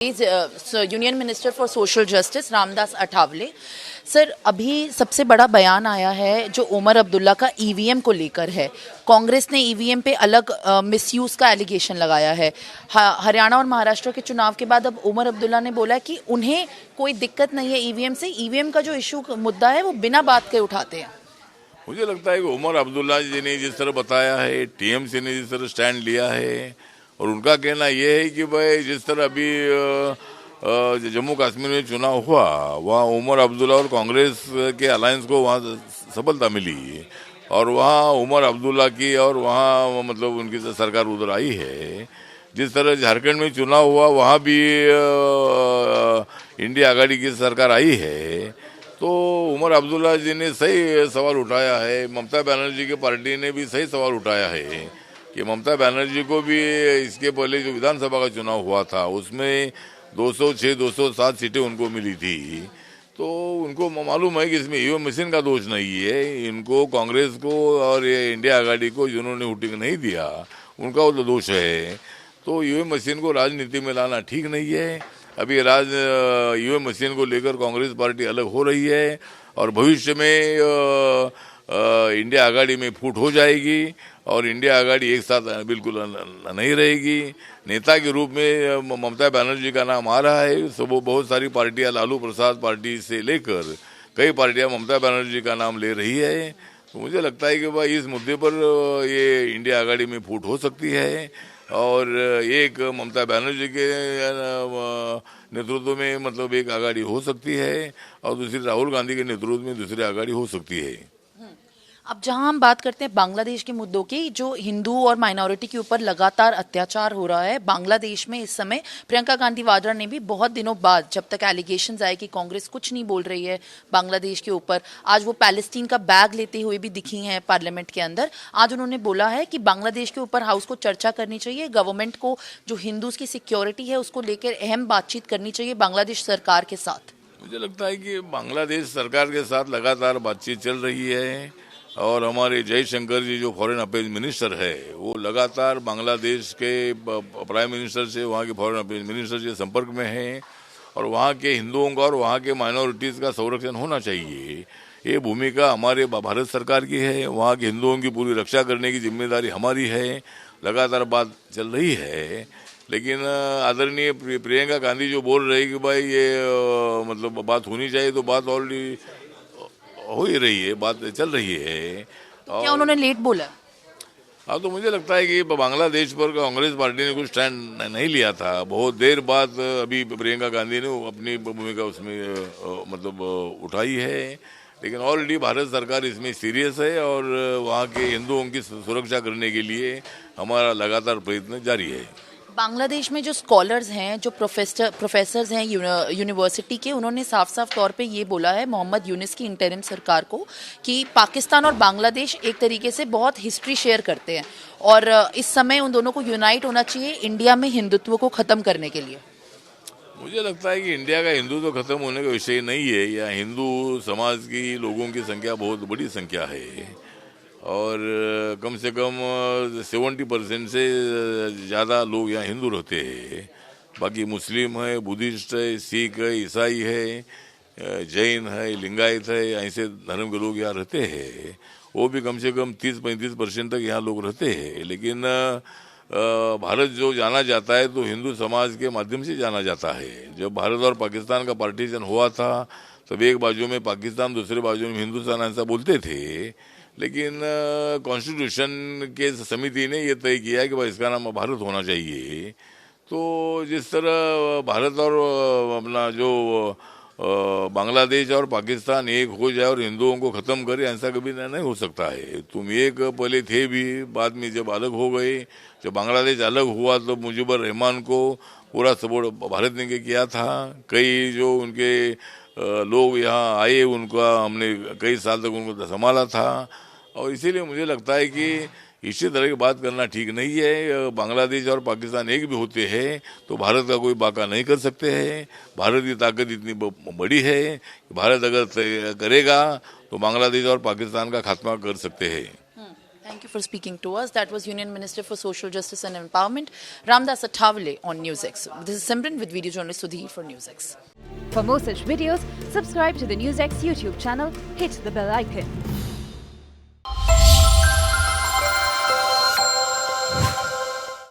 Union minister for social justice Ramdas Athawale sir, अभी सबसे बड़ा बयान आया है जो उमर अब्दुल्ला का ईवीएम को लेकर है। कांग्रेस ने ईवीएम पे अलग मिसयूज का एलिगेशन लगाया है। हरियाणा और महाराष्ट्र के चुनाव के बाद अब उमर अब्दुल्ला ने बोला कि उन्हें कोई दिक्कत नहीं है ईवीएम से। ईवीएम का जो इशू मुद्दा है वो बिना बात के उठाते हैं। मुझे लगता है कि उमर अब्दुल्ला जी ने जिस तरह बताया है, टीएमसी ने जिस तरह स्टैंड लिया है, और उनका कहना यह है कि भाई जिस तरह अभी जम्मू कश्मीर में चुनाव हुआ, वहाँ उमर अब्दुल्ला और कांग्रेस के अलायंस को वहाँ सफलता मिली, और वहाँ उमर अब्दुल्ला की और वहाँ मतलब उनकी सरकार उधर आई है। जिस तरह झारखंड में चुनाव हुआ, वहाँ भी इंडिया आघाड़ी की सरकार आई है। तो उमर अब्दुल्ला जी ने सही सवाल उठाया है। ममता बनर्जी की पार्टी ने भी सही सवाल उठाया है कि ममता बनर्जी को भी इसके पहले जो विधानसभा का चुनाव हुआ था उसमें 206 207 सीटें उनको मिली थी। तो उनको मालूम है कि इसमें ईवीएम मशीन का दोष नहीं है। इनको कांग्रेस को और ये इंडिया आघाड़ी को जिन्होंने वोटिंग नहीं दिया उनका वो दोष है। तो ईवीएम मशीन को राजनीति में लाना ठीक नहीं है। अभी ईवीएम मशीन को लेकर कांग्रेस पार्टी अलग हो रही है, और भविष्य में इंडिया आघाड़ी में फूट हो जाएगी, और इंडिया आघाड़ी एक साथ बिल्कुल नहीं रहेगी। नेता के रूप में ममता बनर्जी का नाम आ रहा है। सब बहुत सारी पार्टियां, लालू प्रसाद पार्टी से लेकर कई पार्टियां ममता बनर्जी का नाम ले रही है। तो मुझे लगता है कि भाई इस मुद्दे पर ये इंडिया आघाड़ी में फूट हो सकती है, और एक ममता बनर्जी के नेतृत्व में मतलब एक आघाड़ी हो सकती है, और दूसरी राहुल गांधी के नेतृत्व में दूसरी आघाड़ी हो सकती है। अब जहां हम बात करते हैं बांग्लादेश के मुद्दों की, जो हिंदू और माइनॉरिटी के ऊपर लगातार अत्याचार हो रहा है बांग्लादेश में इस समय, प्रियंका गांधी वाड्रा ने भी बहुत दिनों बाद, जब तक एलिगेशंस आए कि कांग्रेस कुछ नहीं बोल रही है बांग्लादेश के ऊपर, आज वो पैलेस्टीन का बैग लेते हुए भी दिखी हैं पार्लियामेंट के अंदर। आज उन्होंने बोला है कि बांग्लादेश के ऊपर हाउस को चर्चा करनी चाहिए, गवर्नमेंट को जो हिंदूज की सिक्योरिटी है उसको लेकर अहम बातचीत करनी चाहिए बांग्लादेश सरकार के साथ। मुझे लगता है कि बांग्लादेश सरकार के साथ लगातार बातचीत चल रही है, और हमारे जयशंकर जी जो फॉरेन अफेयर्स मिनिस्टर है वो लगातार बांग्लादेश के प्राइम मिनिस्टर से, वहाँ के फॉरेन अफेयर्स मिनिस्टर से संपर्क में हैं, और वहाँ के हिंदुओं का और वहाँ के माइनॉरिटीज़ का संरक्षण होना चाहिए। ये भूमिका हमारे भारत सरकार की है। वहाँ के हिंदुओं की पूरी रक्षा करने की जिम्मेदारी हमारी है। लगातार बात चल रही है, लेकिन आदरणीय प्रियंका गांधी जो बोल रही है कि भाई ये मतलब बात होनी चाहिए, तो बात ऑलरेडी हो ही रही है, बात चल रही है। तो क्या उन्होंने लेट बोला? हाँ, तो मुझे लगता है कि बांग्लादेश पर कांग्रेस पार्टी ने कुछ स्टैंड नहीं लिया था। बहुत देर बाद अभी प्रियंका गांधी ने अपनी भूमिका उसमें मतलब उठाई है, लेकिन ऑलरेडी भारत सरकार इसमें सीरियस है, और वहाँ के हिंदुओं की सुरक्षा करने के लिए हमारा लगातार प्रयत्न जारी है। बांग्लादेश में जो स्कॉलर्स हैं, जो प्रोफेसर्स हैं यूनिवर्सिटी के, उन्होंने साफ साफ तौर पे ये बोला है मोहम्मद यूनिस की इंटरिम सरकार को कि पाकिस्तान और बांग्लादेश एक तरीके से बहुत हिस्ट्री शेयर करते हैं, और इस समय उन दोनों को यूनाइट होना चाहिए इंडिया में हिंदुत्व को ख़त्म करने के लिए। मुझे लगता है कि इंडिया का हिंदुत्व खत्म होने का विषय नहीं है। या हिंदू समाज की लोगों की संख्या बहुत बड़ी संख्या है, और कम से कम 70% से ज़्यादा लोग यहाँ हिंदू रहते हैं। बाकी मुस्लिम है, बुद्धिस्ट है, सिख है, ईसाई है, जैन है, लिंगायत है, ऐसे धर्म के लोग यहाँ रहते हैं। वो भी कम से कम 30-35% तक यहाँ लोग रहते हैं। लेकिन भारत जो जाना जाता है तो हिंदू समाज के माध्यम से जाना जाता है। जब भारत और पाकिस्तान का पार्टीशन हुआ था तब एक बाजू में पाकिस्तान, दूसरे बाजू में हिंदुस्तान ऐसा बोलते थे, लेकिन कॉन्स्टिट्यूशन के समिति ने ये तय किया कि भाई इसका नाम भारत होना चाहिए। तो जिस तरह भारत और अपना जो बांग्लादेश और पाकिस्तान एक हो जाए और हिंदुओं को ख़त्म करे, ऐसा कभी नहीं हो सकता है। तुम एक पहले थे भी, बाद में जब अलग हो गए, जब बांग्लादेश अलग हुआ तो मुजीबर रहमान को पूरा सपोर्ट भारत ने किया था। कई जो उनके लोग यहाँ आए, उनका हमने कई साल तक उनको संभाला था, और इसीलिए मुझे लगता है कि इसी तरह की बात करना ठीक नहीं है। बांग्लादेश और पाकिस्तान एक भी होते हैं तो भारत का कोई बाका नहीं कर सकते हैं। भारत की ताकत इतनी बड़ी है कि भारत अगर करेगा तो बांग्लादेश और पाकिस्तान का खात्मा कर सकते हैं। Thank you for speaking to us. That was Union Minister for Social Justice and Empowerment, Ramdas Athawale on NewsX. This is Simran with video journalist Sudhir for NewsX. For more such videos, subscribe to the NewsX YouTube channel, hit the bell icon.